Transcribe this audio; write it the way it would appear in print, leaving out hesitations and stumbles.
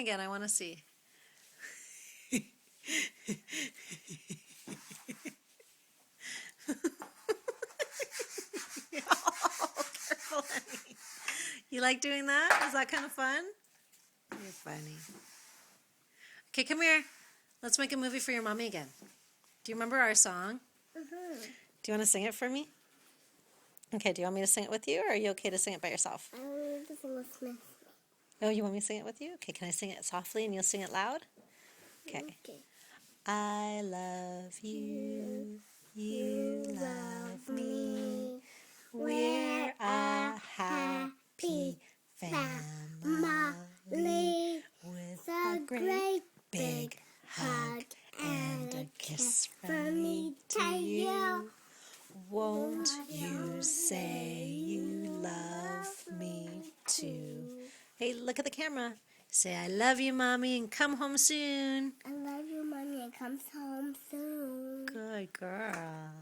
again. I want to see. Oh, careful, honey. You like doing that? Is that kind of fun? You're funny. Okay, come here. Let's make a movie for your mommy again. Do you remember our song? Mm-hmm. Do you want to sing it for me? Okay, do you want me to sing it with you, or are you okay to sing it by yourself? I want to sing with Miss. Oh, you want me to sing it with you? Okay, can I sing it softly and you'll sing it loud? Okay. I love you, you love me, we're a happy family with a great big hug and a kiss from me to you. Won't you say you love me too? Hey, look at the camera. Say, I love you, Mommy, and come home soon. I love you, Mommy, and comes home soon. Good girl.